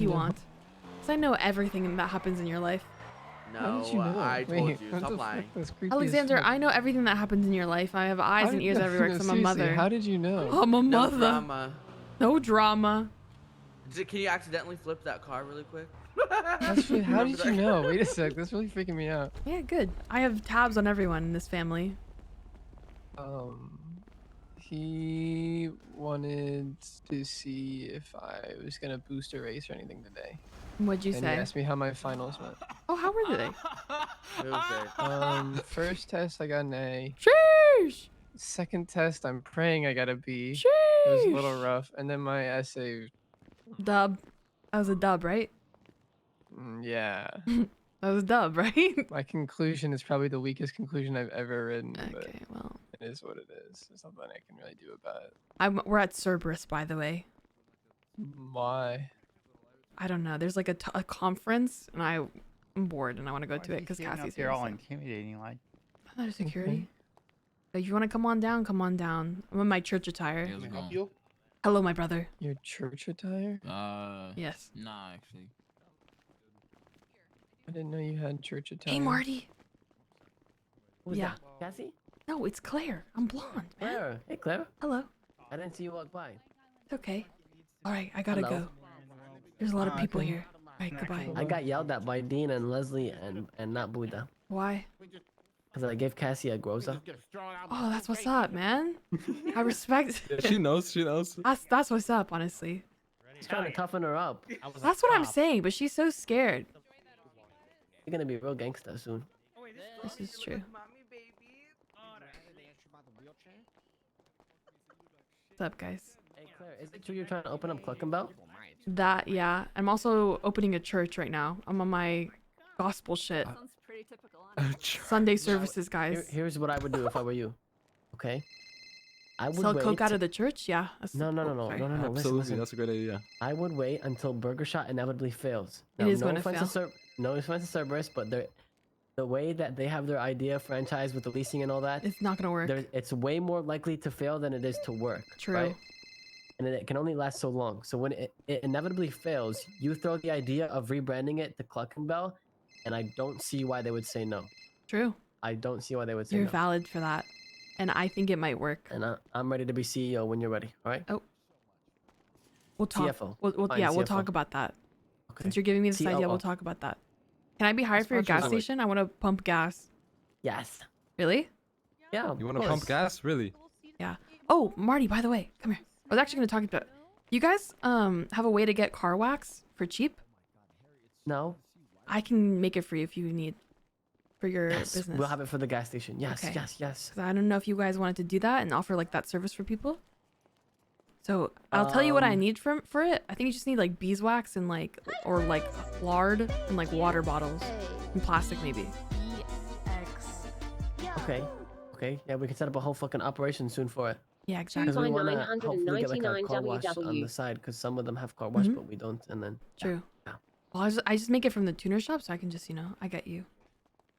You want? Because I know everything that happens in your life. No, I told you. Stop lying. Alexander, I know everything that happens in your life. I have eyes and ears everywhere because I'm a mother. How did you know? I'm a mother. No drama. No drama. Can you accidentally flip that car really quick? Actually, how did you know? Wait a sec, that's really freaking me out. Yeah, good. I have tabs on everyone in this family. He wanted to see if I was gonna boost a race or anything today. What'd you And say? he asked me how my finals went. Oh, how were they? First test I got an A. Sheesh! Second test I'm praying I got a B. Sheesh! It was a little rough. And then my essay, Dub. That was a dub, right? yeah. That was a dub, right? My conclusion is probably the weakest conclusion I've ever written. Okay, well. It is what it is. There's nothing I can really do about it. We're at Cerberus, by the way. Why? I don't know. There's like a conference, and I'm bored, and I want to go to it because Cassie's here. You're all intimidating, like. I'm not a security. If you want to come on down, come on down. I'm in my church attire. Hello, my brother. Your church attire? Yes. Nah, actually. I didn't know you had church attire. Hey, Marty. Who's Yeah. that? Cassie? No, it's Claire. I'm blonde, man. Claire. Hey, Claire. Hello. I didn't see you walk by. It's okay. All right, I gotta go. There's a lot of people here. All right, goodbye. I got yelled at by Dean and Leslie and not Buddha. Why? Because I gave Cassie a groza. Oh, that's what's up, man. I respect. Yeah, she knows. She knows. That's what's up, honestly. He's trying to toughen her up. That's what I'm saying, but she's so scared. You're gonna be real gangster soon. This is true. What's up, guys? Hey, Claire, is it true you're trying to open up Cluckenbell? That, yeah. I'm also opening a church right now. I'm on my gospel shit. Sunday services, guys. Here's what I would do if I were you. Okay? I would Sell wait. coke out of the church? Yeah. No. Absolutely, Listen. that's a great idea. I would wait until Burger Shot inevitably fails. It is gonna fail. No offense to Cerberus, but the way that they have their idea franchise with the leasing and all that, It's not gonna work. it's way more likely to fail than it is to work. True. Right? And it can only last so long. So when it inevitably fails, you throw the idea of rebranding it to Cluckenbell, and I don't see why they would say no. True. I don't see why they would say You're no. valid for that. And I think it might work. And I'm ready to be CEO when you're ready. All right? Oh. We'll talk. CFO. We'll CFO. talk about that. Okay. Since you're giving me this idea, we'll COO. talk about that. Can I be hired for your gas Sponsor. station? I want to pump gas. Yes. Really? Yeah. You want to pump gas? Really? Yeah. Oh, Marty, by the way, come here. I was actually going to talk about. You guys have a way to get car wax for cheap? No. I can make it for you if you need for your Yes. business. We'll have it for the gas station. Yes. Okay. Yes. 'Cause I don't know if you guys wanted to do that and offer like that service for people. So I'll tell you what I need for it. I think you just need like beeswax and like lard and like water bottles and plastic maybe. Okay. Yeah, we can set up a whole fucking operation soon for it. Yeah, Because exactly. we want to hopefully get like a car wash on the side, because some of them have car wash, but we don't. And then True. Yeah. Well, I just make it from the tuner shop, so I can just I get you.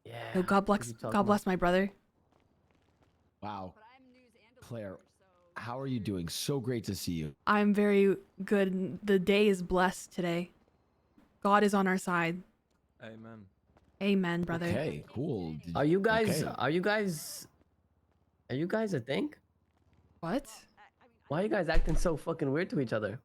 Yeah. So God bless my brother. Wow. Claire, how are you doing? So great to see you. I'm very good. The day is blessed today. God is on our side. Amen. Amen, brother. Okay, cool. Are you guys a thing? What? Why are you guys acting so fucking weird to each other?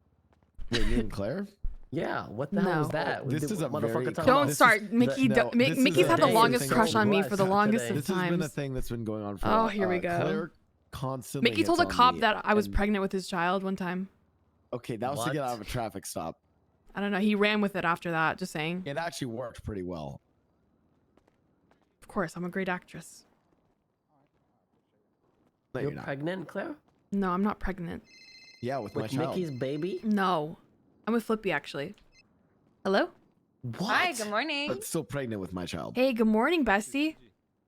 Wait, me and Claire? Yeah, what the hell was that? This is a very Don't start, Mickey. Mickey's had the longest crush on me for the longest of This times. has been a thing that's been going on for Oh, here we go. Claire constantly Mickey told a hits on cop me, that I was and- pregnant with his child one time. Okay, that was to get out of a traffic stop. I don't know. He ran with it after that. Just saying. It actually worked pretty well. Of course, I'm a great actress. No, You're you're not. pregnant, Claire? No, I'm not pregnant. Yeah, with my With child. Mickey's baby? No, I'm with Flippy actually. Hello. What? Hi, good morning. But still pregnant with my child. Hey, good morning, bestie.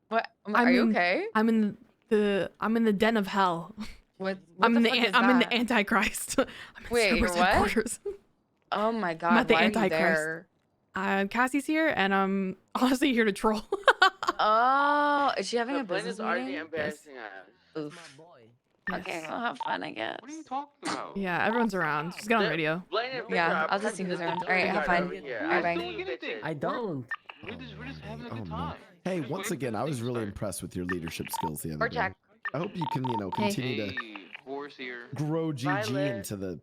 What? Are you okay? I'm in the den of hell. What? I'm in the fuck is I'm in the that? Antichrist. I'm in Wait, you're Cerberus what? headquarters. Oh my god, I'm at the why are you Antichrist. there? Cassie's here, and I'm honestly here to troll. Oh, is she having a Blend business is already meeting? embarrassing us. Oof. Okay, we'll have fun, I guess. What are you talking about? Yeah, everyone's around. Just get on the radio. Yeah, I'll just see who's around. All right, have fun. Bye bye. I don't. We're just having a Oh, good man. time. Hey, Just once waiting again, for I the was thing to really start. impressed with your leadership skills the other Or day. check. I hope you can, continue to Hey, horse here. grow GG Violet. into the.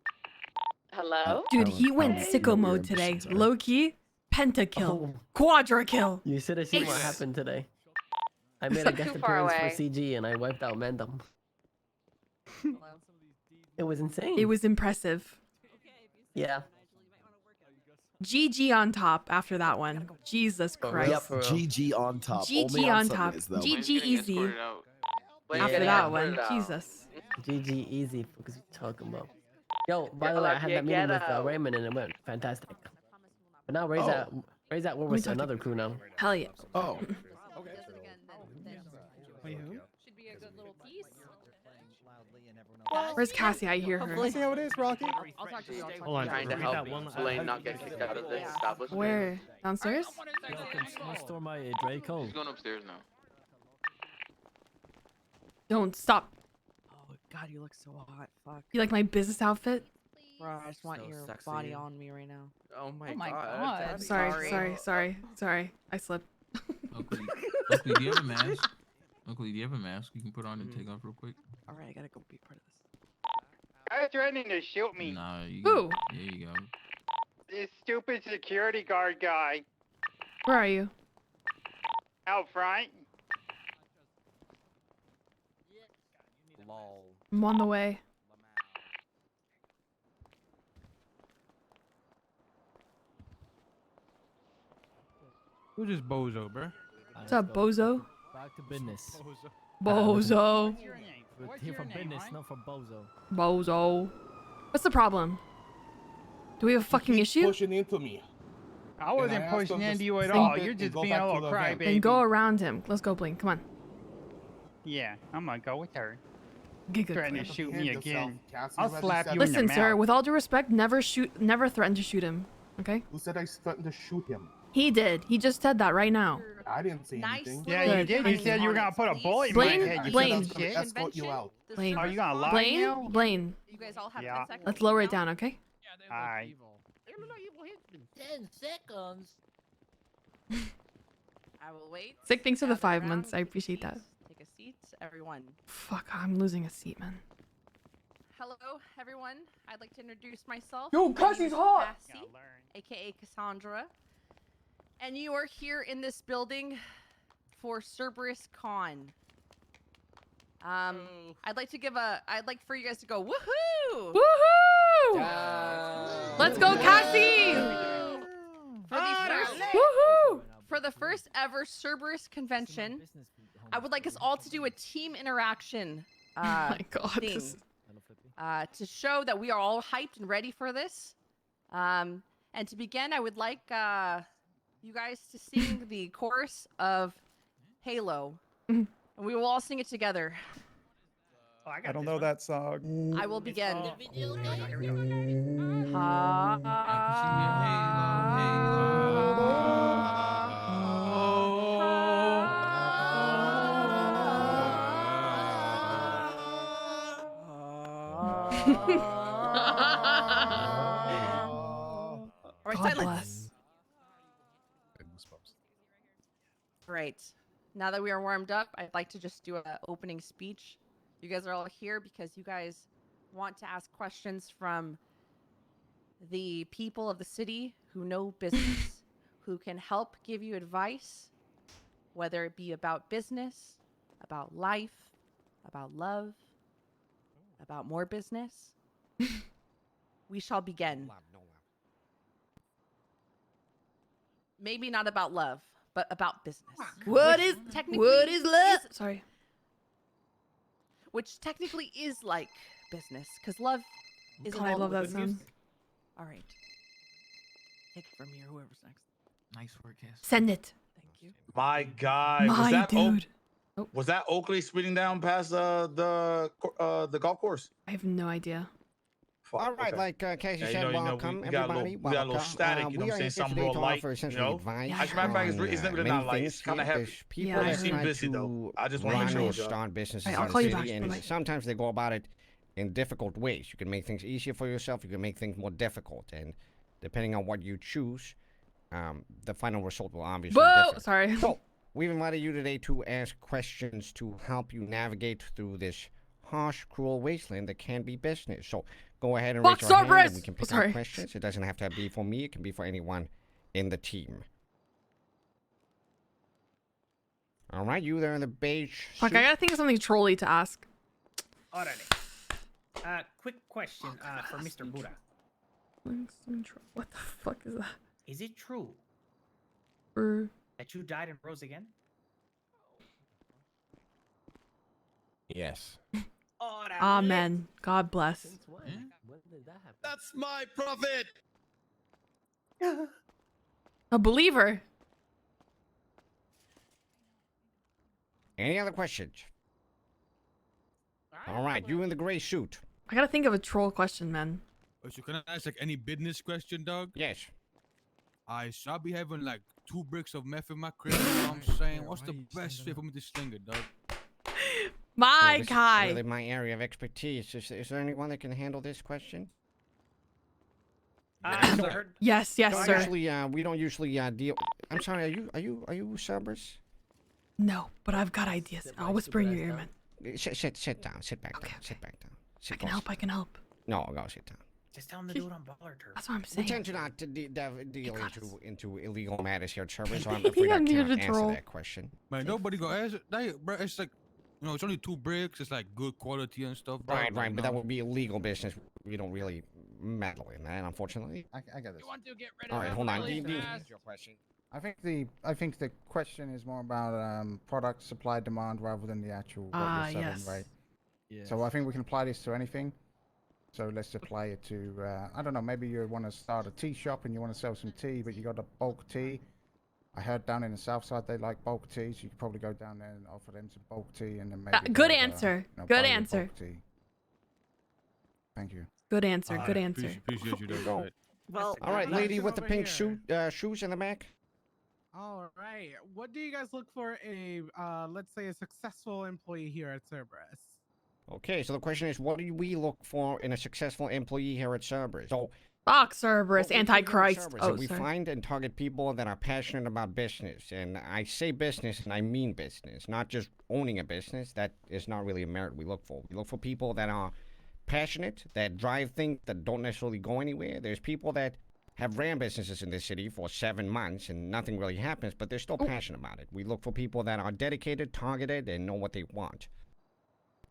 Hello? Dude, I he don't- went I don't know sicko what your mode today. ambitions are. Low key, pentakill, Oh. quadra kill. You should have seen what Ace. happened today. I made a Too guest far appearance away. for CG and I wiped out Mendham. It was insane. It was impressive. Yeah. GG on top after that one. Jesus For real, Christ. Yep, for real. GG on top. GG only on on top. Sundays, though. G- Blaine's getting easy. escorted out. After Yeah. that one, Jesus. GG easy. What was you talking about? Yo, by the way, I had that meeting with Raymond and it went fantastic. But now Ray's at war with talk to- another crew now. Hell yeah. Oh, Where's Cassie? I hear her. See how it is, Rocky. Hold on, trying to help Blaine not get kicked out of this establishment. Where? Downstairs? Store my Draco. He's going upstairs now. Don't stop. Oh God, you look so hot. Fuck. You like my business outfit? Bro, I just want So your sexy. body on me right now. Oh my my god. God. Daddy. Sorry. I slipped. Oakley, do you have a mask? Oakley, do you have a mask you can put on and take off real quick? All right, I gotta go be part of this. Guys threatening to shoot me. Nah, you Who? There you go. This stupid security guard guy Where are you? out front. I'm on the way. Who's this bozo, bro? What's up, bozo? Back to business. Bozo. We're here for business, not for bozo. Bozo. What's the problem? Do we have a fucking issue? Pushing into me. I wasn't pushing into you at Then- all. You're just being a little crybaby. Then go around him. Let's go, Blink. Come on. Yeah, I'm gonna go with her. Get good. Threatening Blink. to shoot me again. Cassie I'll already slap said you it. in your Listen, sir, mouth. with all due respect, never threaten to shoot him. Okay? Who said I threatened to shoot him? He did. He just said that right now. I didn't say anything. Yeah, you Good, did. You thank said you were gonna put a bullet in Blaine, my head. You Blaine. son I'm of a gonna shit. escort you out. Blaine. Are you gonna lie Blaine. now? Blaine. You guys all have Yeah. 10 seconds. Let's lower it down, okay? Alright. 10 seconds. I will wait. Sick, thanks for the Gather 5 around, months. I take a appreciate seat, that. Take a seat, everyone. Fuck, I'm losing a seat, man. Hello, everyone. I'd like to introduce myself. Yo, My name Cassie's is hot! Cassie, aka Cassandra. And you are here in this building for Cerberus Con. I'd like for you guys to go woohoo! Woohoo! Let's go, Cassie! For the first ever Cerberus convention, I would like us all to do a team interaction Oh my god. thing This... to show that we are all hyped and ready for this. And to begin, I would like you guys to sing the chorus of Halo. And we will all sing it together. I don't know that song. I will begin. All right, God silence. bless. All right. Now that we are warmed up, I'd like to just do an opening speech. You guys are all here because you guys want to ask questions from the people of the city who know business, who can help give you advice, whether it be about business, about life, about love, about more business. We shall begin. Maybe not about love, but about business. What Which is technically love? Sorry. Which technically is like business, because love is. God, I love that sound. All right. Take it from here, whoever's next. Nice work, Cass. Send it. Thank you. My God, My dude. was that Oakley speeding down past the golf course? I have no idea. All right, like Cassie Yeah, said, welcome everybody. We got a little static, you know what I'm saying? Something real light, you know? I should remember isn't really not light, it's kind of heavy. There's people You that seem try busy though. to I just want to make run sure. and start businesses Hey, I'll in call the you city, back. and Bye-bye. sometimes they go about it in difficult ways. You can make things easier for yourself. You can make things more difficult, and depending on what you choose, the final result will obviously differ. Sorry. So we've invited you today to ask questions to help you navigate through this harsh, cruel wasteland that can be business. So go ahead and raise your hand, and we can pick out questions. It doesn't have to be for me. It can be for anyone in the team. All right, you there in the beige Fuck, suit. I gotta think of something trolly to ask. Alrighty. Quick question for Mr. Buddha. What the fuck is that? Is it true that you died and rose again? Yes. Amen. God bless. When did that happen? That's my prophet. A believer. Any other questions? All right, you in the gray suit. I gotta think of a troll question, man. So can I ask like any business question, dog? Yes. I shall be having like 2 bricks of meth in my crib. You know what I'm saying? What's the best way for me to sling it, dog? My This guy. is really my area of expertise. Is there anyone that can handle this question? Yes, sir. Usually, we don't usually deal. I'm sorry. Are you Cerberus? No, but I've got ideas. I'll whisper in your ear, man. Sit down. Sit back down. Sit back down. I can help. I can help. No, go sit down. Just tell him to do it on baller turf. That's what I'm We saying. tend to not to deal into illegal matters here at Cerberus, so I'm afraid I I'm here cannot to answer troll. that question. Man, nobody gonna answer that, bro. It's like, you know, it's only 2 bricks. It's like good quality and stuff. Right, dog, right, but you that know? would be illegal business. We don't really meddle in that, unfortunately. I got this. You want to get rid All right, hold on. your question. I think the question is more about product supply demand rather than the actual what you're selling, yes. right? So I think we can apply this to anything. So let's apply it to I don't know, maybe you want to start a tea shop and you want to sell some tea, but you got a bulk tea. I heard down in the south side they like bulk tea, so you could probably go down there and offer them some bulk tea, and then maybe Good they'll, answer. you know, Good buy your answer. bulk tea. Thank you. Good answer. Good Alright, answer. Appreciate you, though. Well, all right, lady with the pink suit, shoes in the back. All right. What do you guys look for a, let's say, a successful employee here at Cerberus? Okay, so the question is, what do we look for in a successful employee here at Cerberus? So, Fuck Cerberus, what we do here at Antichrist. Cerberus Oh, is we sorry. find and target people that are passionate about business, and I say business and I mean business, not just owning a business. That is not really a merit we look for. We look for people that are passionate, that drive things that don't necessarily go anywhere. There's people that have ran businesses in this city for 7 months and nothing really happens, but they're still passionate about it. We look for people that are dedicated, targeted, and know what they want.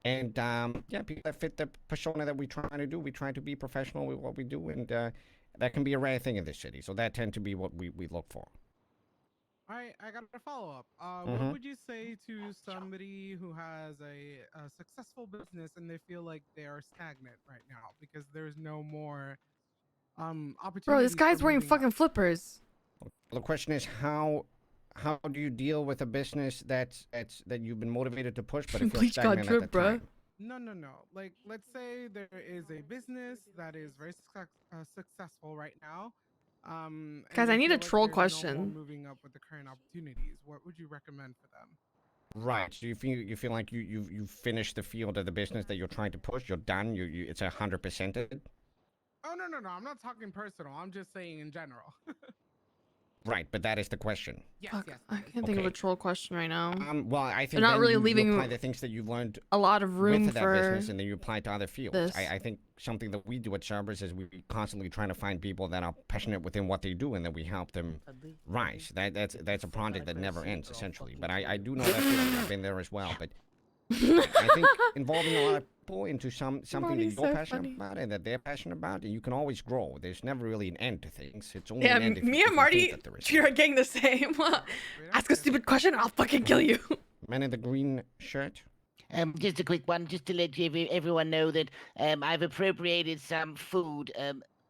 And yeah, people that fit the persona that we try to do. We try to be professional with what we do, and that can be a rare thing in this city. So that tend to be what we look for. All right, I got a follow-up. Mhm. What would you say to somebody who has a successful business and they feel like they are stagnant right now because there's no more opportunities? Bro, this guy's for wearing moving up? fucking flippers. The question is, how do you deal with a business that you've been motivated to push, but it feels Bleach got stagnant at the drip, bro. time? No. Like, let's say there is a business that is very successful right now. And Guys, they I need feel a like troll there's no more question. moving up with the current opportunities. What would you recommend for them? Right. So you feel like you finished the field of the business that you're trying to push. You're done. It's 100%. Oh no. I'm not talking personal. I'm just saying in general. Right, but that is the question. Fuck, I can't think of a troll question right now. Well, I think They're not then really you leaving apply the things that you learned a lot of room with that for business, and then you apply to other fields. this. I think something that we do at Cerberus is we constantly trying to find people that are passionate within what they do, and then we help them rise. That's a project that never ends, essentially. But I do know that feeling. I've been there as well. But I think involving a lot of people into something that Marty's you're so passionate funny. about and that they're passionate about, and you can always grow. There's never really an end to things. It's only Yeah, an end if me you and think Marty that there is. treat our gang the same. Ask a stupid question and I'll fucking kill you. Man in the green shirt. Just a quick one, just to let everyone know that I've appropriated some food,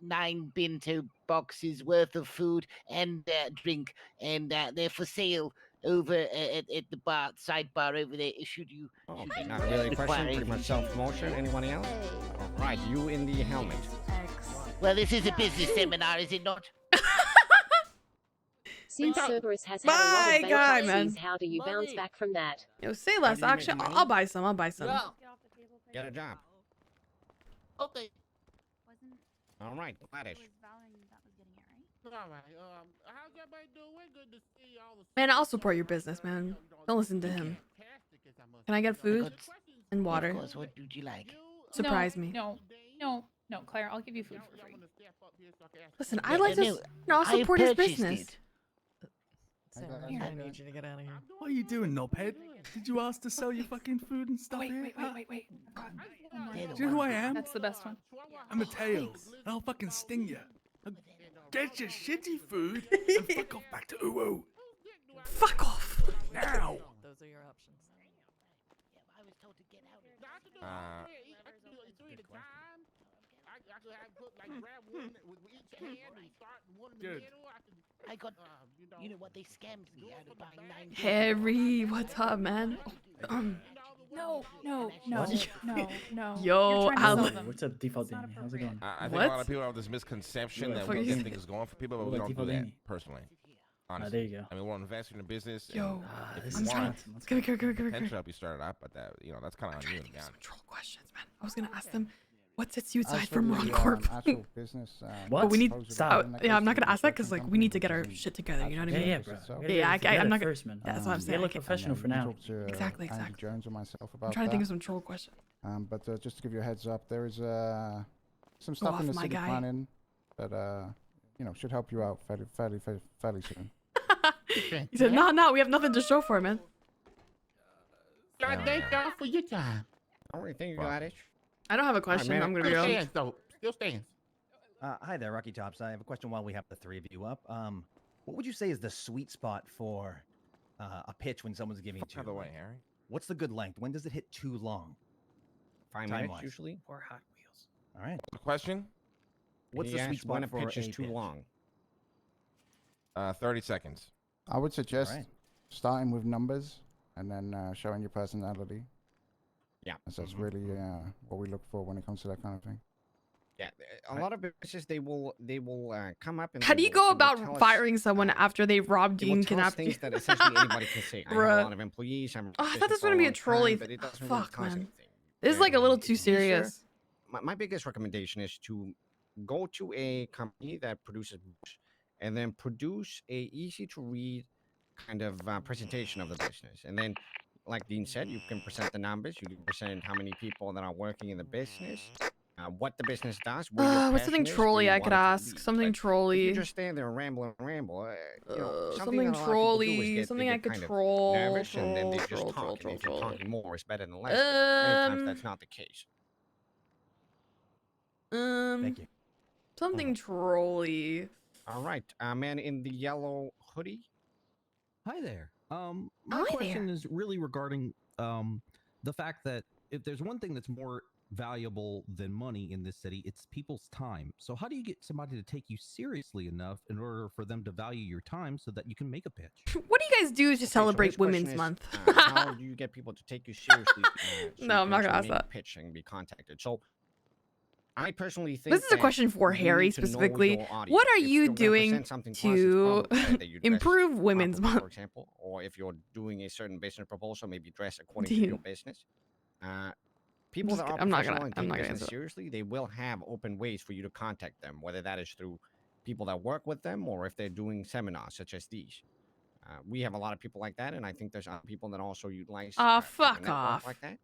9 bento boxes worth of food and drink, and they're for sale over at the bar sidebar over there. Should you? Okay, not really a question. Pretty much self-promotion. Anyone else? All right, you in the helmet. Well, this is a business seminar, is it not? Since Cerberus has had My a lot guy, of man. vacancies, how do you bounce back from that? Yo, say less. Actually, I'll buy some. I'll buy some. Get a job. Okay. All right, Gladys. All right. How's everybody doing? Good to see all the. Man, I'll support your business, man. Don't listen to him. Can I get food and water? Of course. What would you like? Surprise me. No, Claire, I'll give you food for free. Listen, I'd like to. No, I'll support his business. I need you to get out of here. What are you doing, knobhead? Did you ask to sell your fucking food and stuff here? Wait. Do you know who I am? That's the best one. I'm a tails. I'll fucking sting you. Get your shitty food and fuck off back to Uwu. Fuck off. Now. Those are your options. Good. I got, you know what, they scammed me out of buying 9. Harry, what's up, man? No. Yo, Alan. What's up, Default Danny? How's it going? I think a lot of people have this misconception that we get things going for people, but we don't do that Danny? personally. Honestly. There you go. I mean, we're investing in a business. Yo, if I'm you trying. want, Come here. potential help you start it up, but that that's kind of on you. To be honest. Troll questions, man. I was gonna ask them, what sets you As aside for from the, Ron Corp? actual business, But we need. Stop. Yeah, I'm not gonna ask that because like we need to get our shit together. You know what I mean? Yeah, bro. Yeah, I'm not gonna. First, man. That's what I'm saying. You look professional for now. Exactly. Andy Jones or myself about I'm trying to that. think of some troll questions. But just to give you a heads up, there is some stuff in the off, my city guy. planning that should help you out fairly soon. He said, "No, we have nothing to show for it, man." Thank y'all for your time. All right, thank you, Gladys. I don't have a question. I'm gonna go. Still stands. Hi there, Rocky Tops. I have a question while we have the three of you up. What would you say is the sweet spot for a pitch when someone's giving it to you? By the way, Harry. What's the good length? When does it hit too long? 5 Time-wise. minutes usually. Or Hot Wheels. All right. The question? What's He the sweet asked spot when a for pitch is too pitch? long? 30 seconds. I would suggest Alright. starting with numbers and then showing your personality. Yeah. So that's really what we look for when it comes to that kind of thing. Yeah, a lot of businesses they will come up and. How they do you will- go they will about tell us- firing someone after they've robbed They you will and tell us kidnapped you? things that essentially anybody can say. I have a Bruh. lot of employees. I'm Oh, I thought this was gonna be a trolley. Fuck, man. This is like a little too serious. My biggest recommendation is to go to a company that produces books and then produce a easy to read kind of presentation of the business. And then, like Dean said, you can present the numbers. You can present how many people that are working in the business, what the business does. Where your What's something passion is, where trolly you I want could it to ask? be. Something If trolly. you just stand there and ramble, something Something that a lot of people do is trolly. get- Something they I get could kind of troll. nervous and then they just Troll. talk. And they think talking more is better than less. But many times that's not the case. Thank you. Something trolly. All right, man in the yellow hoodie. Hi there. My Hi question there. is really regarding the fact that if there's one thing that's more valuable than money in this city, it's people's time. So how do you get somebody to take you seriously enough in order for them to value your time so that you can make a pitch? What do you guys do to celebrate his question Women's is, Month? How do you get people to take you seriously? So No, you I'm can not gonna actually ask make a that. pitch and be contacted. So, I personally think This is a that question for you Harry need to know specifically. your audience. What are If you you're gonna doing present something to us, to it's probably that you dress improve Women's properly, Month? for example, or if you're doing a certain business proposal, maybe dress according to your Dean. business. People that are I'm not professional gonna- and I'm take not gonna business answer that. seriously, they will have open ways for you to contact them, whether that is through people that work with them or if they're doing seminars such as these. We have a lot of people like that, and I think there's other people that also utilize Aw, a fuck network off. like that.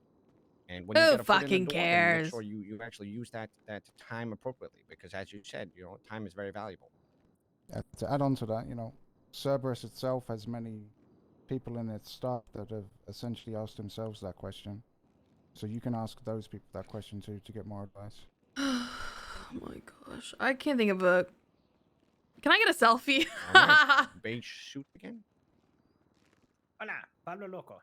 And when you Who get a foot in the fucking door, then make cares? sure you actually use that time appropriately, because as you said, time is very valuable. To add on to that, Cerberus itself has many people in its staff that have essentially asked themselves that question. So you can ask those people that question too to get more advice. Oh my gosh. I can't think of a... Can I get a selfie? Alright, beige suit again. Hola, Pablo Loco.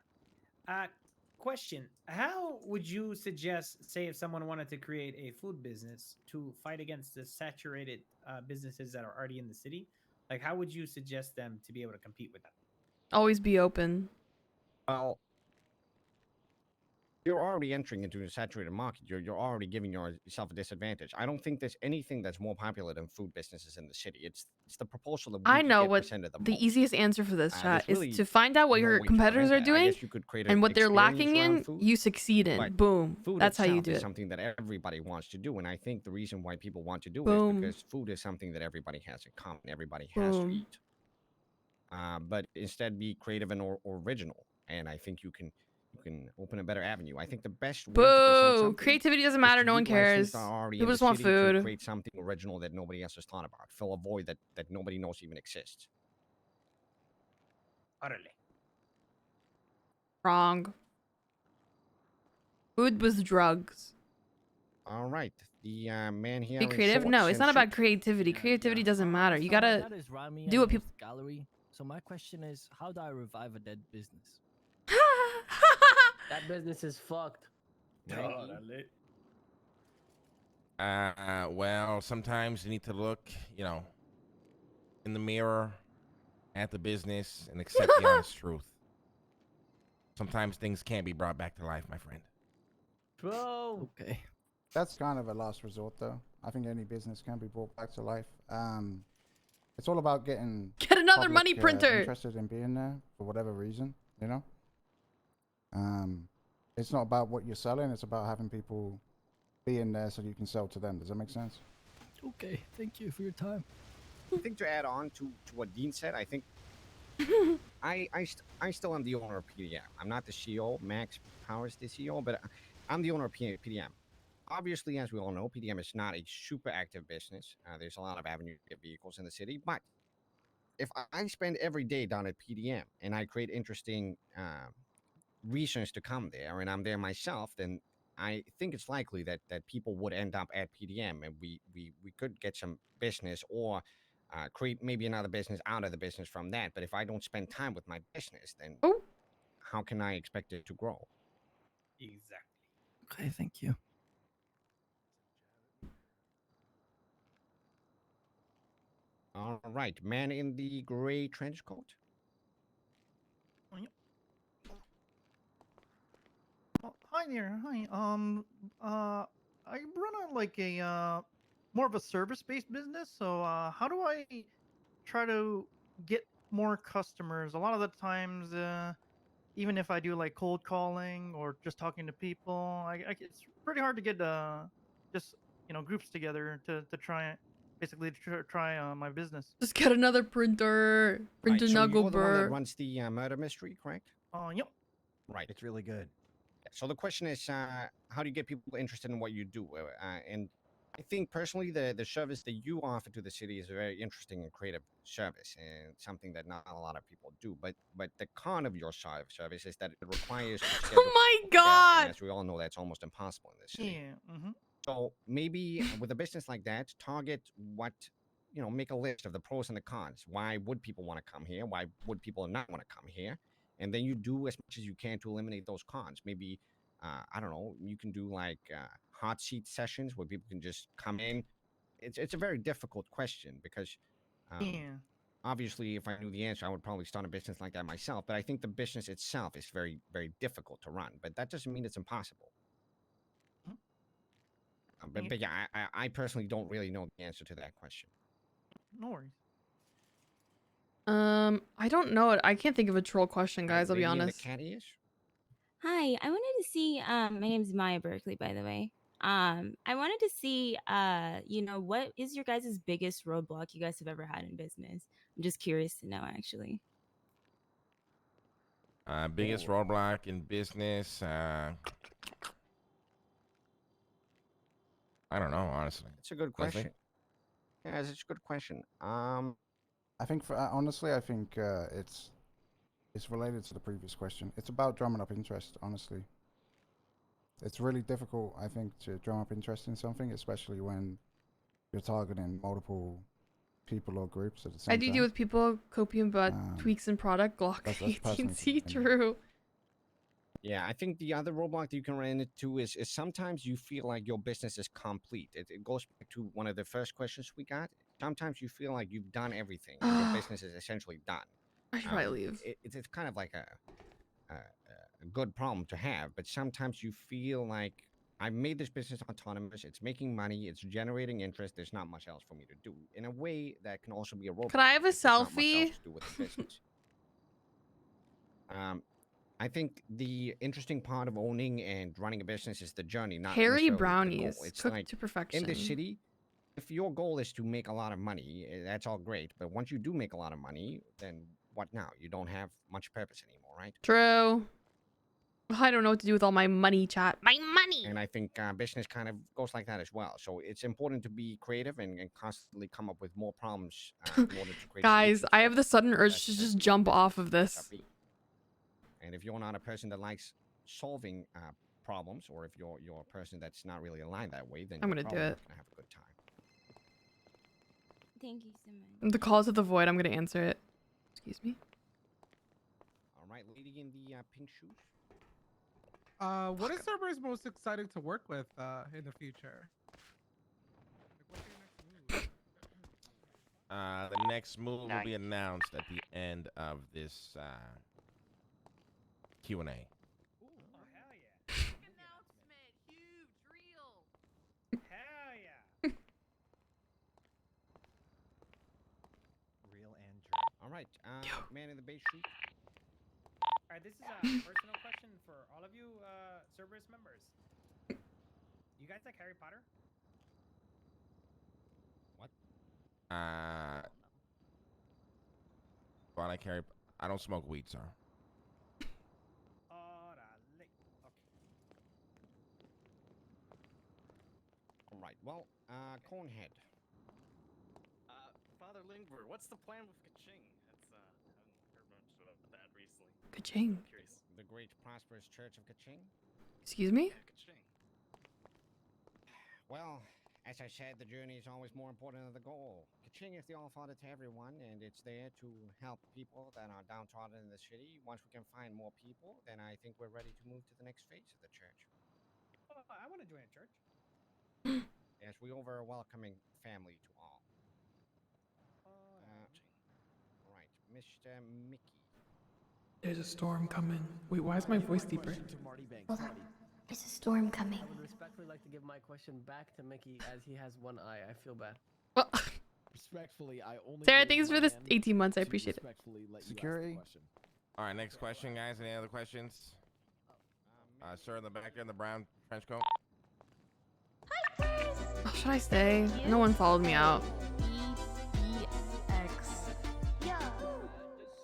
Question. How would you suggest, say if someone wanted to create a food business to fight against the saturated businesses that are already in the city, like how would you suggest them to be able to compete with that? Always be open. Well, you're already entering into a saturated market. You're already giving yourself a disadvantage. I don't think there's anything that's more popular than food businesses in the city. It's the proposal that we I could know get what presented the the most. easiest answer for this chat there's is really to find out what no your way to competitors prevent are that. I doing guess you could create and an what they're experience lacking around in. food, You succeed in. but Boom. food That's how you itself do is it. something that everybody wants to do, and I think the reason why people want to do it Boom. is because food is something that everybody has in common. Everybody has to Boom. eat. But instead, be creative and original, and I think you can open a better avenue. I think the best way to present Boo! something Creativity doesn't is matter. to No one utilize things cares. that are already People in just the want city to food. create something original that nobody else has thought about. Fill a void that nobody knows even exists. Órale. Wrong. Food was drugs. All right, the man here. Be in creative? shorts No, it's and not about suit. creativity. Creativity doesn't matter. You gotta That is Ramee do what and people. his gallery. So my question is, how do I revive a dead business? That business is fucked. Well, sometimes you need to look, in the mirror at the business and accept the honest truth. Sometimes things can't be brought back to life, my friend. Bro. Okay. That's kind of a last resort, though. I think any business can be brought back to life. It's all about getting Get another public, money printer. interested in being there for whatever reason, you know. It's not about what you're selling. It's about having people be in there so you can sell to them. Does that make sense? Okay. Thank you for your time. I think to add on to what Dean said, I think I still am the owner of PDM. I'm not the CEO. Max Power is the CEO, but I'm the owner of PDM. Obviously, as we all know, PDM is not a super active business. There's a lot of avenue to get vehicles in the city. But if I spend every day down at PDM and I create interesting reasons to come there, and I'm there myself, then I think it's likely that people would end up at PDM, and we could get some business or create maybe another business out of the business from that. But if I don't spend time with my business, then how can I expect it to grow? Exactly. Okay. Thank you. All right, man in the gray trench coat. Hi there. Hi. I run like a more of a service-based business. So how do I try to get more customers? A lot of the times, even if I do like cold calling or just talking to people, it's pretty hard to get just groups together to try basically to try my business. Just get another printer. Print a So you're the one that Nuggleber. runs the murder mystery, correct? Yep. Right. It's really good. So the question is, how do you get people interested in what you do? And I think personally, the service that you offer to the city is a very interesting and creative service, and something that not a lot of people do. But the con of your service is that it requires. Oh my God! And as we all know, that's almost impossible in this city. Yeah. Mm-hmm. So maybe with a business like that, target what, make a list of the pros and the cons. Why would people want to come here? Why would people not want to come here? And then you do as much as you can to eliminate those cons. Maybe, I don't know, you can do like hot seat sessions where people can just come in. It's a very difficult question because obviously if I knew the answer, I would probably start a business like that myself. But I think the business itself is very, very difficult to run. But that doesn't mean it's impossible. But yeah, I personally don't really know the answer to that question. No worries. I don't know it. I can't think of a troll question, guys. I'll be honest. Hi, I wanted to see. My name's Maya Berkeley, by the way. I wanted to see. What is your guys' biggest roadblock you guys have ever had in business? I'm just curious to know, actually. Biggest roadblock in business. I don't know, honestly. It's a good question. Yeah, it's a good question. I think honestly, I think it's related to the previous question. It's about drumming up interest, honestly. It's really difficult, I think, to drum up interest in something, especially when you're targeting multiple people or groups at the same time. I do deal with people coping about tweaks in product. Glock that's 18C, true. Yeah, I think the other roadblock that you can run into is sometimes you feel like your business is complete. It goes back to one of the first questions we got. Sometimes you feel like you've done everything and your business is essentially done. I should probably leave. It's kind of like a good problem to have, but sometimes you feel like I made this business autonomous. It's making money. It's generating interest. There's not much else for me to do. In a way, that can also be a roadblock. Could I have a There's not much selfie? else to do with the business. I think the interesting part of owning and running a business is the journey, not Hairy necessarily the brownies, goal. It's cooked like to perfection. in the city, if your goal is to make a lot of money, that's all great. But once you do make a lot of money, then what now? You don't have much purpose anymore, right? True. I don't know what to do with all my money, chat. My money. And I think business kind of goes like that as well. So it's important to be creative and constantly come up with more problems in order to create Guys, solutions I for have the sudden urge to just jump off of this. And if you're not a person that likes solving problems, or if you're a person that's not really aligned that way, then I'm you're gonna do probably it. not gonna have a good time. Thank you so much. The call to the void. I'm gonna answer it. Excuse me. All right, lady in the pink shoes. What is Cerberus most excited to work with in the future? The next move will be announced at the end of this Q&A. Announcement, huge, real. Hell yeah. Real and All right, man in the beige suit. All right, this is a personal question for all of you Cerberus members. You guys like Harry Potter? What? Well, I don't smoke weed, sir. All right, well, Conehead. Father Lingber, what's the plan with Kaching? That's haven't heard much about that recently. Kaching. Curious. The great prosperous church of Kaching. Excuse me? Yeah, Kaching. Well, as I said, the journey is always more important than the goal. Kaching is the all-father to everyone, and it's there to help people that are downtrodden in the city. Once we can find more people, then I think we're ready to move to the next phase of the church. Oh, I want to join a church. Yes, we offer a welcoming family to all. Right, Mr. Mickey. There's a storm coming. Wait, why is my voice deeper? Hold on. There's a storm coming. I would respectfully like to give my question back to Mickey as he has one eye. I feel bad. Well, respectfully, I only. Sarah, thanks for this 18 months. I appreciate it. Security. All right, next question, guys. Any other questions? Sir in the back there in the brown trench coat. Oh, should I stay? No one followed me out. Does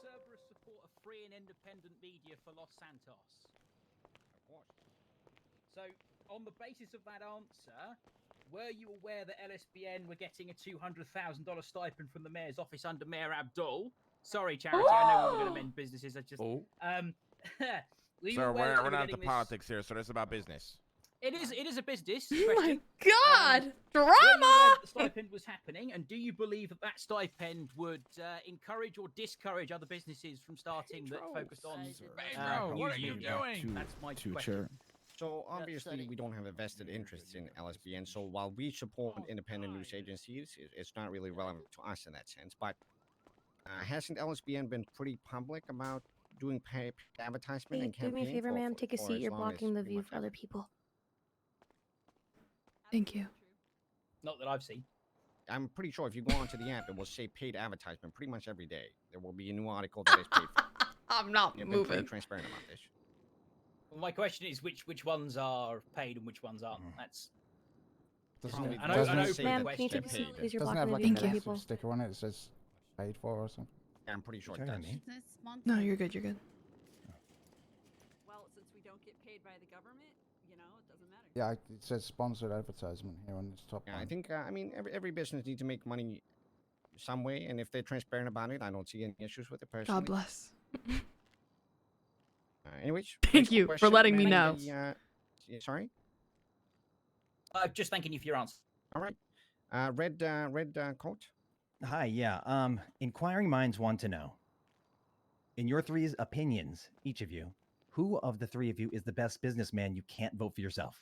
Cerberus support a free and independent media for Los Santos? Of course. So, on the basis of that answer, were you aware that LSBN were getting a $200,000 stipend from the mayor's office under Mayor Abdul? Sorry, Charity, I know we were going to mend businesses. I just Sir, we're not into politics here, so this is about business. It is a business. Oh my God! Were you aware Drama! that the stipend was happening, and do you believe that that stipend would encourage or discourage other businesses from starting that focused on what are you news media? doing? That's my Chair. question. So obviously we don't have a vested interest in LSBN. So while we support independent news agencies, it's not really relevant to us in that sense. But hasn't LSBN been pretty public about doing paid advertisement Hey, and do campaign? me a favor, ma'am. Take a for seat. as You're long as blocking the we view want for other people. Thank you. Not that I've seen. I'm pretty sure if you go onto the app, it will say paid advertisement pretty much every day. There will be a new article that is paid for. I'm not They've been pretty moving. transparent about this. Well, my question is which ones are paid and which ones aren't. That's Doesn't it, I know- doesn't I it know say Ma'am, that can you they're take a paid? seat, please? You're Doesn't it have blocking like the a view. massive sticker on it that says paid for or something? Yeah, I'm pretty sure it Sorry, does. Ramee. No, you're good. You're good. Well, since we don't get paid by the government, you know, it doesn't matter. Yeah, it says sponsored advertisement here on this top Yeah, one. I think, I mean, every business needs to make money some way, and if they're transparent about it, I don't see any issues with it personally. God bless. Anyways, Thank next you for question, letting me man know. in the, yeah, sorry? just thanking you for your answer. All right. Red coat. Hi, yeah. Inquiring minds want to know, in your three's opinions, each of you, who of the three of you is the best businessman you can't vote for yourself?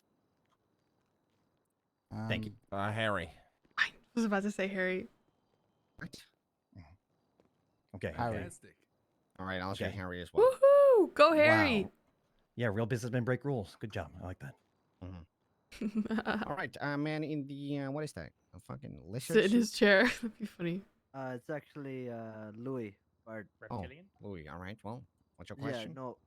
Thank you. Harry. I was about to say Harry. What? Okay. Harry. Okay. All right, I'll say Harry as well. Woohoo! Go Harry. Wow. Yeah, real businessmen break rules. Good job. I like that. All right, man in the what is that? A fucking lizard Sit in his suit? chair. That'd be funny. It's actually Louis, but Oh, Louis. All right. Well, what's your question? Yeah, no.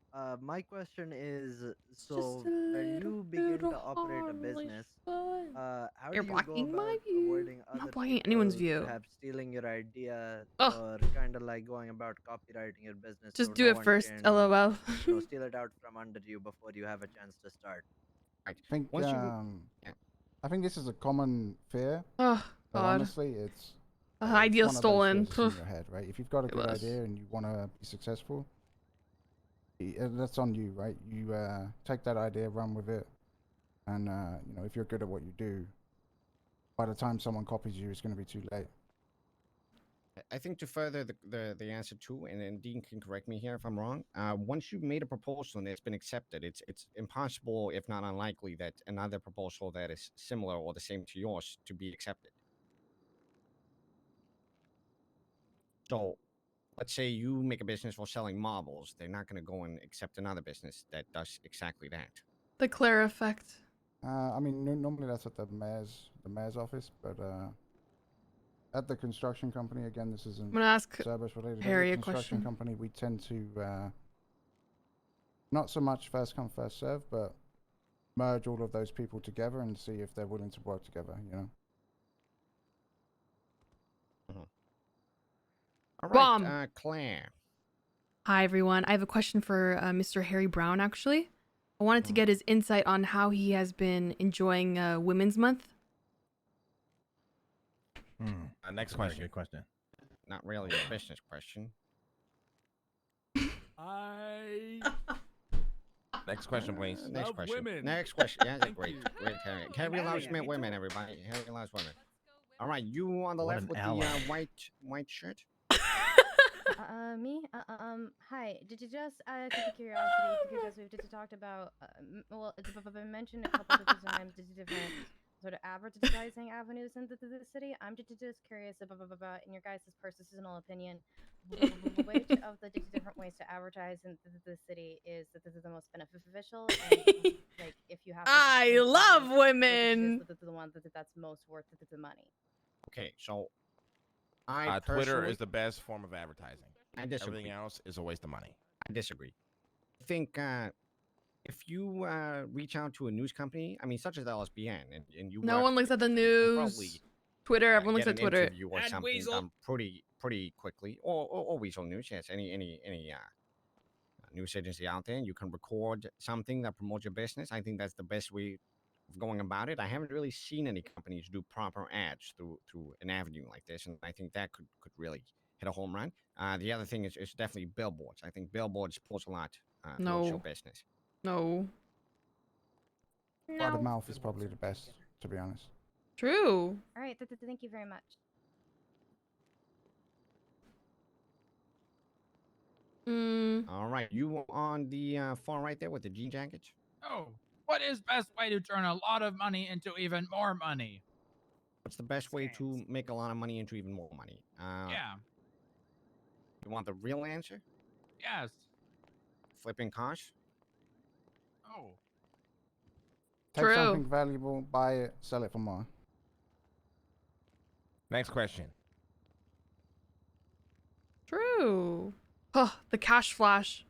My question is, so just a when you begin to little operate a harmless business, fun. how You're do you go blocking my about view. avoiding I'm other not blocking people anyone's view. perhaps stealing your idea Ugh. or kind of like going about copywriting your business? Just so do no it one first, can, LOL. steal it out from under you before you have a chance to start. I think Once you- I think this is a common fear. Oh but God. honestly, it's idea one of those stolen. fears that's in your head, right? If you've got a good Ridiculous. idea and you want to be successful, that's on you, right? You take that idea, run with it, and you know, if you're good at what you do, by the time someone copies you, it's going to be too late. I think to further the answer too, and then Dean can correct me here if I'm wrong. Once you've made a proposal and it's been accepted, it's impossible, if not unlikely, that another proposal that is similar or the same to yours to be accepted. So, let's say you make a business for selling marbles. They're not going to go and accept another business that does exactly that. The Claire effect. I mean, normally that's at the mayor's office, but at the construction company, again, this isn't I'm gonna ask Cerberus related. Harry At a the construction question. company, we tend to not so much first come first serve, but merge all of those people together and see if they're willing to work together. You know. All right, Bomb. Claire. Hi everyone. I have a question for Mr. Harry Brown. Actually, I wanted to get his insight on how he has been enjoying Women's Month. Next question. Good question. Not really a business question. I Next question, please. Next love question. women. Next question. Yeah, Thank great. you. Great, Harry. Harry loves women, everybody. Harry loves women. All right, you on the What left an with ally. the white shirt. Me? Hi. Did you just, out of curiosity, because we've talked about, well, it's been mentioned a couple of different times, different sort of advertising avenues in the city. I'm just curious about, in your guys' personal opinion, which of the different ways to advertise in the city is the most beneficial? And, like, if you have, I love women. which is the one that's most worth the money. Okay, so Twitter personally- is the best form of advertising. I disagree. Everything else is a waste of money. I disagree. I think if you reach out to a news company, I mean, such as the LSBN, and you No work one looks at the you news. probably, Twitter. Everyone looks get at an Twitter. interview or And something Weasel. done pretty quickly, or Weasel News. Yes, any news agency out there, you can record something that promotes your business. I think that's the best way of going about it. I haven't really seen any companies do proper ads through an avenue like this, and I think that could really hit a home run. The other thing is definitely billboards. I think billboards pulls a lot towards your business. No. Word of mouth is probably the best, to be honest. True. All right. Thank you very much. All right, you on the far right there with the jean jacket? Oh, what is best way to turn a lot of money into even more money? What's the best way to make a lot of money into even more money? Yeah. You want the real answer? Yes. Flipping cars? Oh. Take something valuable, buy it, sell it for more. Next question. True. Oh, the cash flash.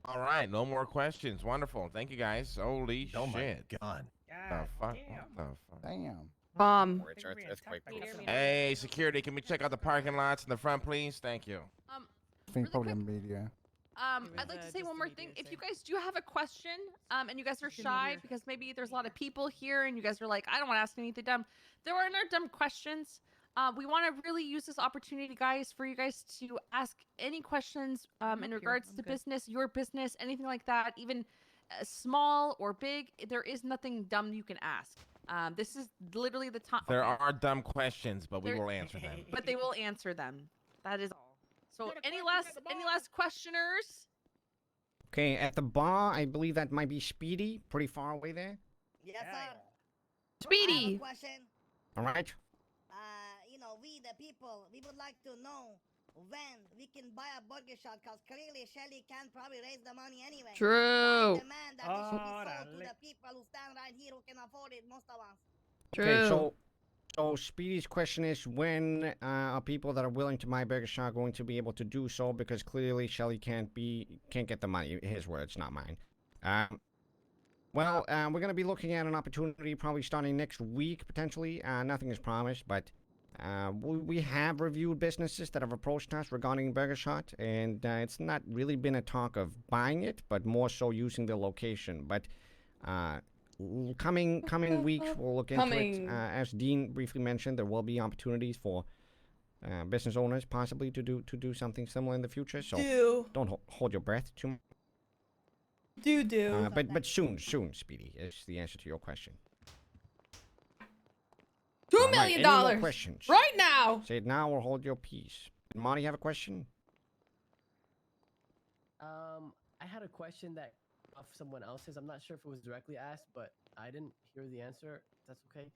All right, no more questions. Wonderful. Thank you, guys. Holy shit. Oh my god. The fuck? What the fuck? Damn. Bomb. Hey, security, can we check out the parking lots in the front, please? Thank you. I think probably in media. I'd like to say one more thing. If you guys do have a question, and you guys are shy because maybe there's a lot of people here and you guys are like, I don't want to ask anything dumb. There are no dumb questions. We want to really use this opportunity, guys, for you guys to ask any questions in regards to business, your business, anything like that, even small or big. There is nothing dumb you can ask. This is literally the time. There are dumb questions, but we will answer them. But they will answer them. That is all. So any last questioners? Okay, at the bar, I believe that might be Speedy, pretty far away there. Yes, sir. Speedy. I have a question. All right. You know, we the people, we would like to know then we can buy a burger shot because clearly Shelly can't probably raise the money anyway. True. I demand that it should be sold to the people who stand right here who can afford it, most of us. Okay, so Speedy's question is when are people that are willing to buy burger shot going to be able to do so? Because clearly Shelly can't get the money. His words, not mine. Well, we're gonna be looking at an opportunity probably starting next week potentially. Nothing is promised, but we have reviewed businesses that have approached us regarding burger shot, and it's not really been a talk of buying it, but more so using the location. But coming weeks we'll look into it. As Dean briefly mentioned, there will be opportunities for business owners possibly to do something similar in the future. So don't hold your breath too much. But soon, Speedy is the answer to your question. $2 million Any more questions? right now. Say it now or hold your peace. Marty, have a question? I had a question that off someone else's. I'm not sure if it was directly asked, but I didn't hear the answer. That's okay.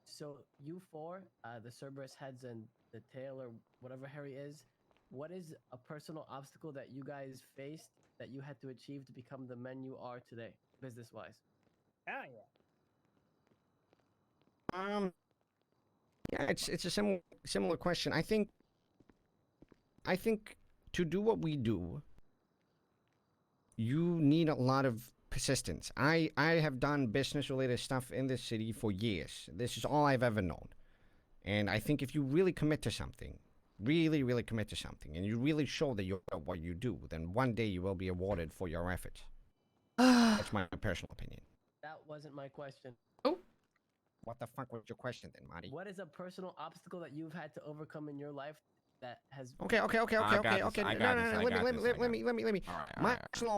So you four, the Cerberus heads and the tail or whatever Harry is, what is a personal obstacle that you guys faced that you had to achieve to become the men you are today, business-wise? Oh yeah. Yeah, it's a similar question. I think to do what we do, you need a lot of persistence. I have done business-related stuff in this city for years. This is all I've ever known. And I think if you really commit to something, really commit to something, and you really show that you're at what you do, then one day you will be awarded for your efforts. That's my personal opinion. That wasn't my question. What the fuck was your question then, Marty? What is a personal obstacle that you've had to overcome in your life that has... Okay. No. Let me.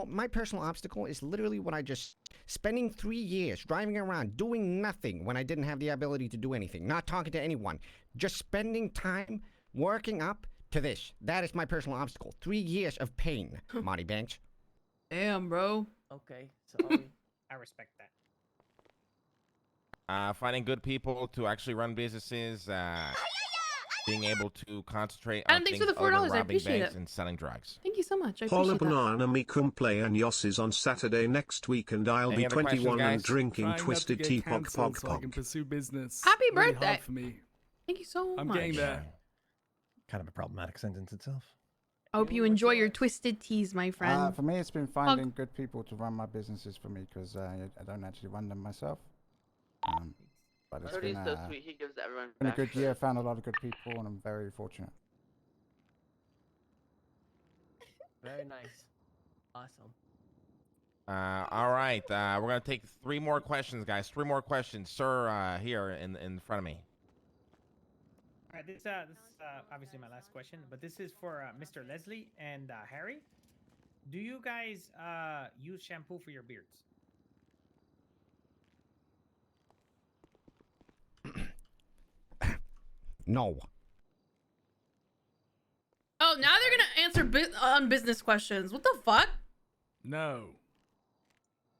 My personal obstacle is literally what I just... Spending 3 years driving around, doing nothing when I didn't have the ability to do anything. Not talking to anyone. Just spending time working up to this. That is my personal obstacle. 3 years of pain, Marty Banks. Damn, bro. Okay, sorry. I respect that. Finding good people to actually run businesses, being able to concentrate Adam, on thanks things for the other $4. than I robbing appreciate banks it. and selling drugs. Thank you so much. I Holla appreciate that. banana me play and Yosses on Saturday next week, and I'll Any be other questions, 21 and guys? drinking Trying not to twisted get tea pog cancelled pog so I can pog. pursue business. Happy Really birthday. hard for me. Thank you so I'm much. getting there. Kind of a problematic sentence itself. I hope you enjoy your twisted teas, my friend. For me, it's been finding good people to run my businesses for me because I don't actually run them myself. But it's been, so sweet. He gives everyone been a back good for- year. Found a lot of good people, and I'm very fortunate. Very nice. Awesome. All right, we're gonna take 3 more questions, guys. 3 more questions, sir. Here in front of me. All right, this is obviously my last question, but this is for Mr. Leslie and Harry. Do you guys use shampoo for your beards? No. Oh, now they're gonna answer on business questions. What the fuck? No.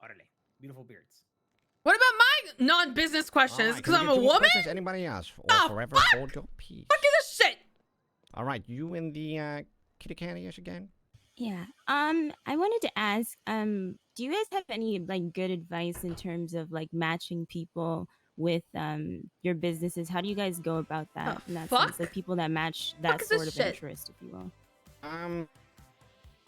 Utterly. Beautiful beards. What about my non-business questions? Because I'm a woman? Questions, anybody else? Or forever hold your peace. Fuck is this shit? All right, you and the kitty candies again? Yeah. I wanted to ask, do you guys have any like good advice in terms of like matching people with your businesses? How do you guys go about that in that sense? Like people that match that sort of interest, if you will.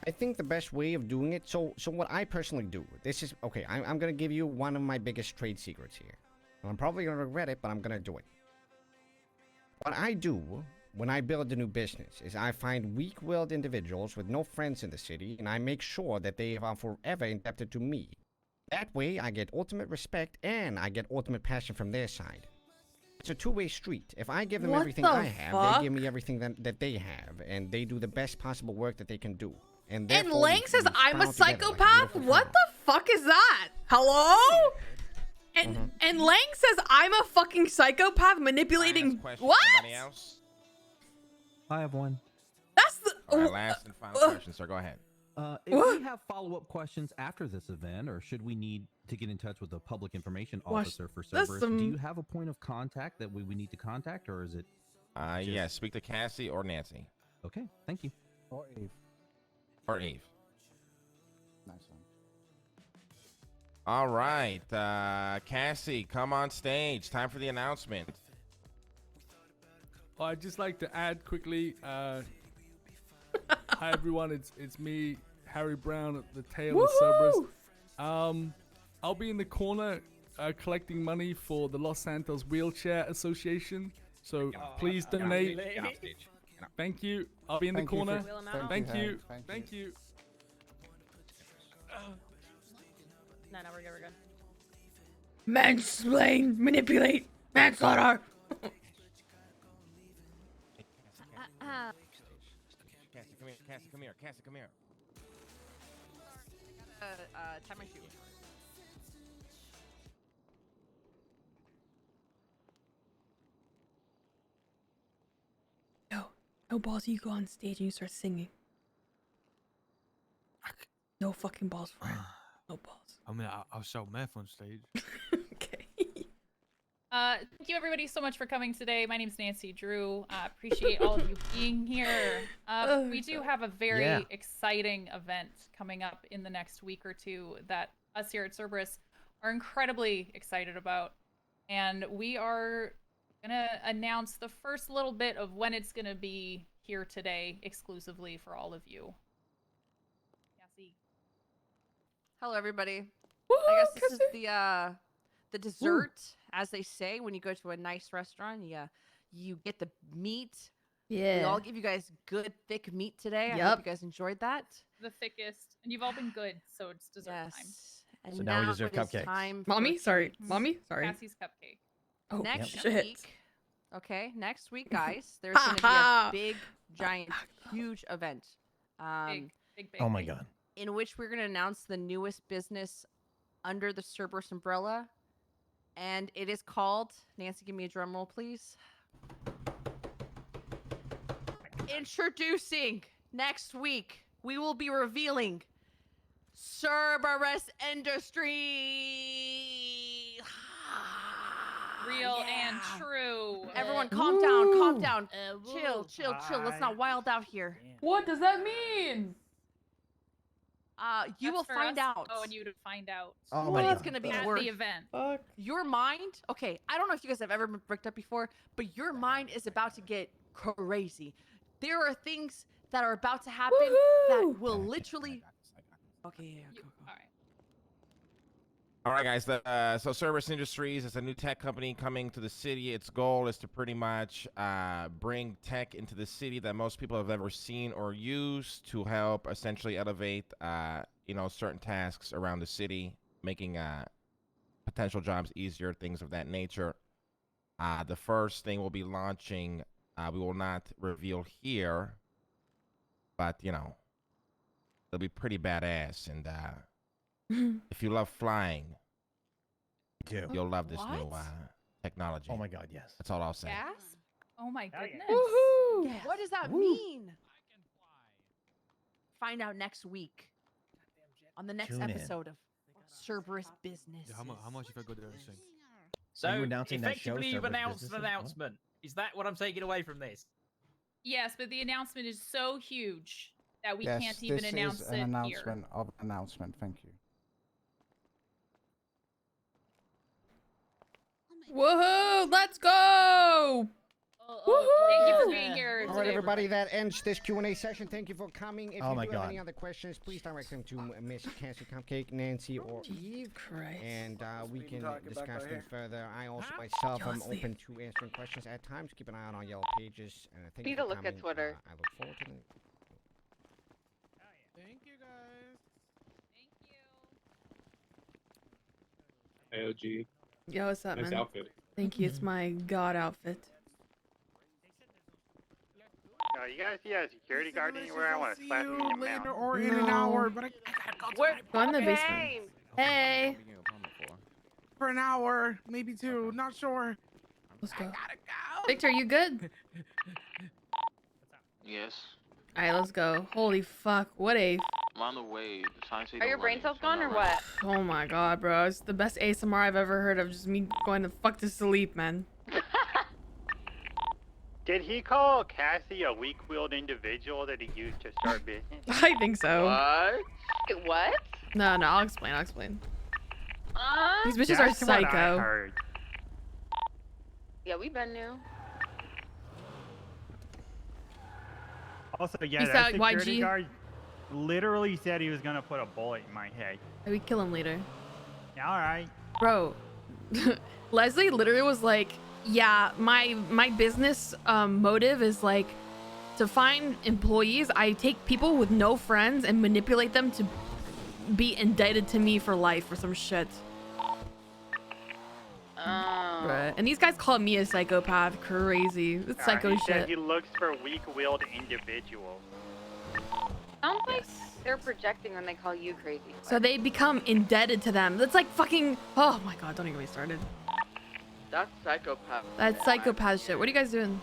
I think the best way of doing it, so what I personally do, this is, okay, I'm going to give you one of my biggest trade secrets here. And I'm probably going to regret it, but I'm going to do it. What I do when I build a new business is I find weak-willed individuals with no friends in the city, and I make sure that they are forever indebted to me. That way, I get ultimate respect, and I get ultimate passion from their side. It's a two-way street. If I give them everything I have, they give me everything that they have, and they do the best possible work that they can do. And Lang says I'm a psychopath? What the fuck is that? Hello? And Lang says I'm a fucking psychopath manipulating what? Anybody else? I have one. That's the All right, last and final question, sir. Go ahead. If we have follow-up questions after this event, or should we need to get in touch with the public information officer for Cerberus, do you have a point of contact that we need to contact, or is it? Yeah, speak to Cassie or Nancy. Okay, thank you. Or Eve. Or Eve. Nice one. All right, Cassie, come on stage. Time for the announcement. I'd just like to add quickly. Hi everyone, it's me, Harry Brown at the tail of Cerberus. I'll be in the corner collecting money for the Los Santos Wheelchair Association. So please donate. Thank you. I'll be in the corner. Thank you. Thank you. No, we're good. We're good. Mansplain, manipulate, manslaughter. Cassie, come here. Cassie, come here. Cassie, come here. Tie my shoe. No balls, you go on stage and you start singing. No fucking balls for it. No balls. I mean, I'll show meth on stage. Thank you everybody so much for coming today. My name's Nancy Drew. Appreciate all of you being here. We do have a very exciting event coming up in the next week or two that us here at Cerberus are incredibly excited about. And we are gonna announce the first little bit of when it's gonna be here today exclusively for all of you. Cassie. Hello, everybody. I guess this is the dessert, as they say, when you go to a nice restaurant. You get the meat. Yeah. We all give you guys good, thick meat today. I Yep. hope you guys enjoyed that. The thickest, and you've all been good, so it's dessert time. And So now we deserve it is cupcakes. time Mommy, for sorry. treats. Mommy, sorry. Cassie's cupcake. Oh, Next shit. week, okay, next week, guys, there's going to be a big, giant, huge event. Big, Oh my god. In which we're going to announce the newest business under the Cerberus umbrella. And it is called, Nancy, give me a drum roll, please. Introducing, next week, we will be revealing Cerberus Industry. Real and true. Everyone calm down, calm down. Chill. Let's not wild out here. What does that mean? You That's will for find us. out. Oh, and you to find out. Oh What my is god. going to be At worth the event. your mind. Okay, I don't know if you guys have ever been bricked up before, but your mind is about to get crazy. There are things that are about to happen that will literally. Okay, yeah. All right. All right, guys. So Cerberus Industries is a new tech company coming to the city. Its goal is to pretty much bring tech into the city that most people have ever seen or used to help essentially elevate, certain tasks around the city, making potential jobs easier, things of that nature. The first thing we'll be launching, we will not reveal here, but it'll be pretty badass. And if you love flying, you'll love this new technology. Oh my god, yes. That's all I'll say. Gasp? Oh my goodness. Woohoo! What does that mean? Find out next week on the next Tune in. episode of Cerberus Business. Yeah, how much if I go there and sing? So Are you announcing that show, effectively, you've Cerberus announced an Businesses? announcement. Is that what I'm taking away from this? Yes, but the announcement is so huge that we Yes, can't even this announce is it an here. announcement of an announcement. Thank you. Woohoo! Let's go! Thank you for being here. All right, everybody, that ends this Q&A session. Thank you for coming. If Oh you my do have God. any other questions, please direct them to Miss Cassie Cupcake, Nancy, or Eve. Christ. And we can talking about discuss right things here. further. I also myself am Honestly. open to answering questions at times. Keep an eye out on Yellow Pages. Thank Need you to for look at coming. Twitter. I look forward to it. Thank you, guys. Thank you. AOG. Yo, what's up, Nice man? outfit. Thank you. It's my god outfit. You guys see a security guard anywhere? I want to slap him in your mouth. Or in an hour, but I gotta go Go in the basement. Hey. for an hour, maybe two. Not sure. Let's go. Victor, you good? Yes. Alright, let's go. Holy fuck. What a... I'm on the way. The time Are your brain cells gone or what? Oh my god, bro. It's the best ASMR I've ever heard of. Just me going to fuck to sleep, man. Did he call Cassie a weak-willed individual that he used to start business? I think so. What? What? No, I'll explain. These bitches That's are what I psycho. heard. Yeah, we been new. Also, yeah, Peace that out, security YG. guard literally said he was gonna put a bullet in my head. We kill him later. Yeah, all right. Bro, Leslie literally was like, yeah, my business motive is like to find employees. I take people with no friends and manipulate them to be indebted to me for life or some shit. Right. And these guys call me a psychopath. Crazy. It's psycho he shit. said he looks for weak-willed individuals. Sounds like they're projecting when they call you crazy. So they become indebted to them. That's like fucking. Oh my god! Don't even get me started. That's psychopath. That's psychopath shit. What are you guys doing?